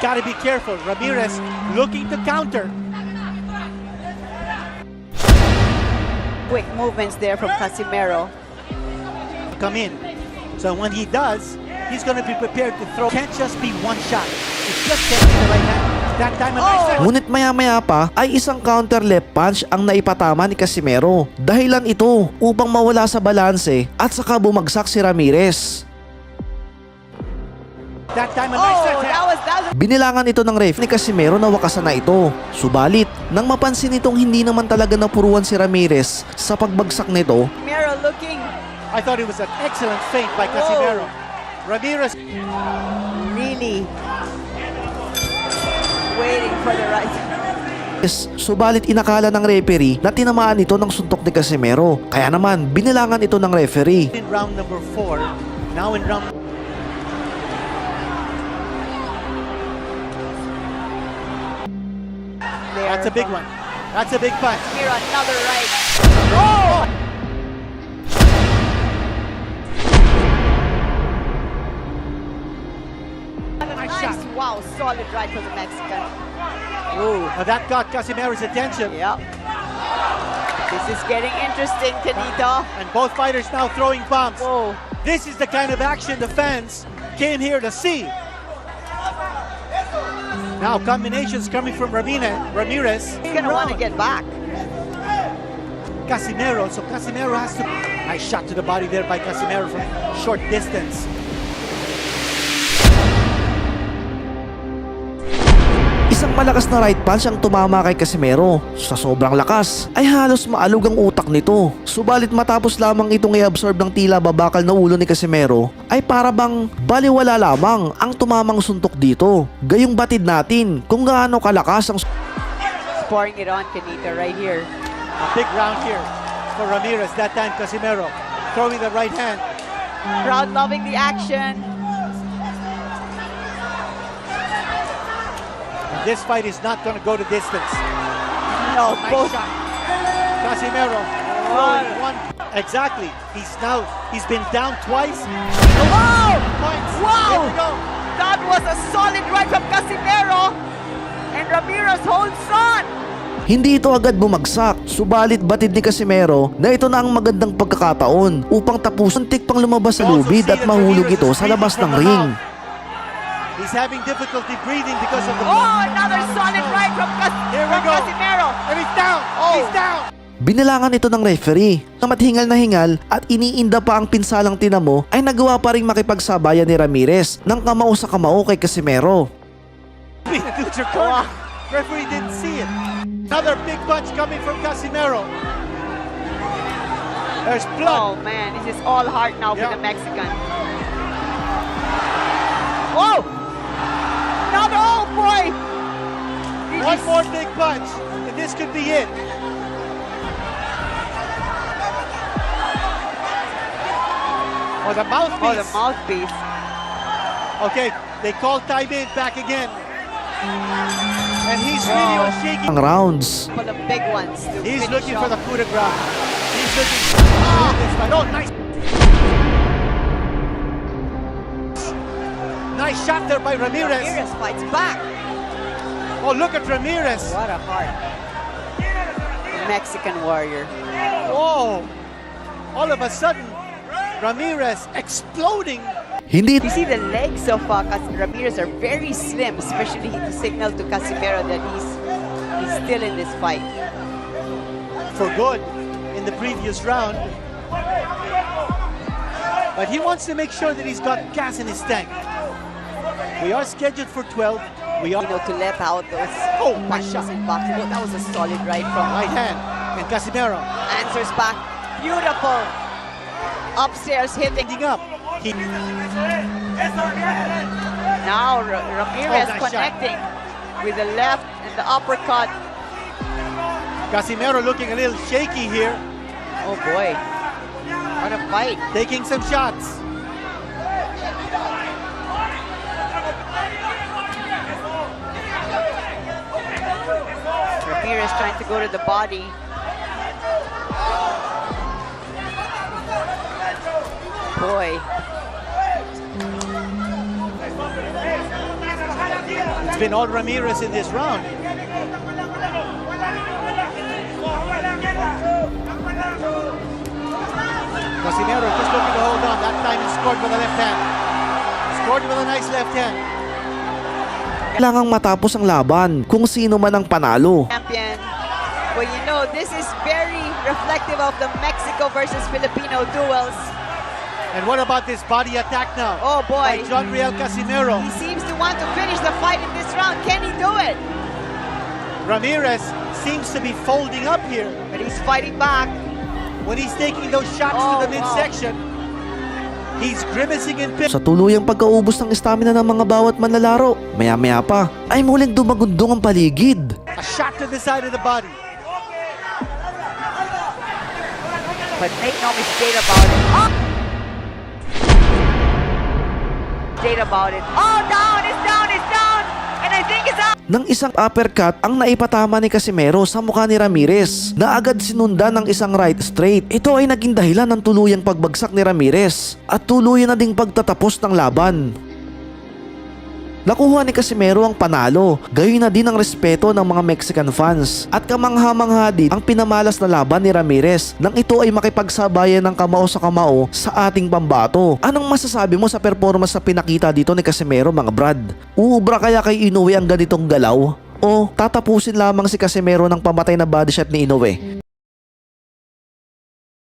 got to be careful. Ramirez looking to counter. Quick movements there from Casimero. Come in. So when he does, he's going to be prepared to throw. Can't just be one shot. It's just getting the right hand. That time a nice set. Ngunit maya-maya pa ay isang counter left punch ang naipatama ni Casimero. Dahilan ito upang mawala sa balanse at saka bumagsak si Ramirez. That time a nice set. that was Binilangan ito ng ref ni Casimero na wakasan na ito. Subalit, nang mapansin itong hindi naman talaga napuruan si Ramirez sa pagbagsak nito, Casimero looking I thought it was an excellent feint by Casimero. Ramirez. really waiting for the right. subalit inakala ng referee na tinamaan ito ng suntok ni Casimero. Kaya naman, binilangan ito ng referee. In round number 4. Now in round... That's a big one. That's a big punch. Here, another right. Oh! Nice, wow, solid right for the Mexican. Now that got Casimero's attention. Yep. This is getting interesting, Canito. And both fighters now throwing bombs. Whoa. This is the kind of action the fans came here to see. Now combinations coming from Ramirez. He's gonna want to get back. Casimero, so Casimero has to... Nice shot to the body there by Casimero from short distance. Isang malakas na right punch ang tumama kay Casimero. Sa sobrang lakas, ay halos maalog ang utak nito. Subalit matapos lamang itong i-absorb ng tila babakal na ulo ni Casimero, ay para bang baliwala lamang ang tumamang suntok dito. Gayong batid natin kung gaano kalakas ang... Pouring it on, Canito, right here. A big round here for Ramirez. That time Casimero throwing the right hand. Crowd loving the action. And this fight is not going to go the distance. No, Nice both. shot. Casimero throwing one. Exactly. He's been down twice. Wow! Points. Wow! Here we go. That was a solid right from Casimero. And Ramirez holds on. Hindi ito agad bumagsak, subalit batid ni Casimero na ito na ang magandang pagkakataon upang tapusin tik pang lumabas sa lubid at mahulog ito sa labas ng ring. He's having difficulty breathing because of the... Oh, another solid right from Here we go. Casimero. And he's down. Oh. He's down. Binilangan ito ng referee na mathingal na hingal at iniinda pa ang pinsalang tinamo ay nagawa pa ring makipagsabayan ni Ramirez ng kamao sa kamao kay Casimero. Referee didn't see it. Another big punch coming from Casimero. There's blood. Oh man, this is all heart now for Yeah. the Mexican. Whoa! Another, oh boy! One more big punch, and this could be it. Oh, the mouthpiece. Oh, the mouthpiece. Okay, they call time in back again. And he's really on shaky. Ang rounds. For the big ones. To He's finish looking for off. the coup de grace. He's looking for this fight. Oh, nice. Nice shot there by Ramirez. Ramirez fights back. Oh, look at Ramirez. What a heart. Mexican warrior. Oh, all of a sudden, Ramirez exploding. Hindi You see the legs of Ramirez are very slim, especially to signal to Casimero that he's still in this fight. For good in the previous round. But he wants to make sure that he's got gas in his tank. We are scheduled for 12. We are To let out those punches and boxing. Oh, that was a solid right from right hand. And Casimero answers back. Beautiful. Upstairs hitting. ending up. He, Now Ramirez Oh, nice connecting with the left and the uppercut. Casimero looking a little shaky here, Oh boy. What a fight. taking some shots. Ramirez trying to go to the body. Boy. It's been all Ramirez in this round. Casimero just looking to hold on. That time he scored with the left hand. Scored with a nice left hand. Kailangang matapos ang laban kung sino man ang panalo. Champion. Well, you know, this is very reflective of the Mexico versus Filipino duels. And what about this body attack now? Oh By boy. John Riel Casimero. He seems to want to finish the fight in this round. Can he do it? Ramirez seems to be folding up here. But he's fighting back. When he's taking those shots Oh, to the midsection, he's grimacing in pain. Sa tuluyang pagkaubos ng stamina ng mga bawat manlalaro, maya-maya pa ay muling dumagundong ang paligid. A shot to the side of the body. But make no mistake about it. Oh! Mistake about it. Oh, down! It's down! It's down! And I think it's out! Nang isang uppercut ang naipatama ni Casimero sa mukha ni Ramirez na agad sinundan ng isang right straight. Ito ay naging dahilan ng tuluyang pagbagsak ni Ramirez at tuluyan na ding pagtatapos ng laban. Nakuha ni Casimero ang panalo, gayon na din ang respeto ng mga Mexican fans at kamangha-mangha din ang pinamalas na laban ni Ramirez nang ito ay makipagsabayan ng kamao sa kamao sa ating pambato. Anong masasabi mo sa performance na pinakita dito ni Casimero, mga brad? Uubra kaya kay Inoue ang ganitong galaw? O tatapusin lamang si Casimero ng pamatay na body shot ni Inoue?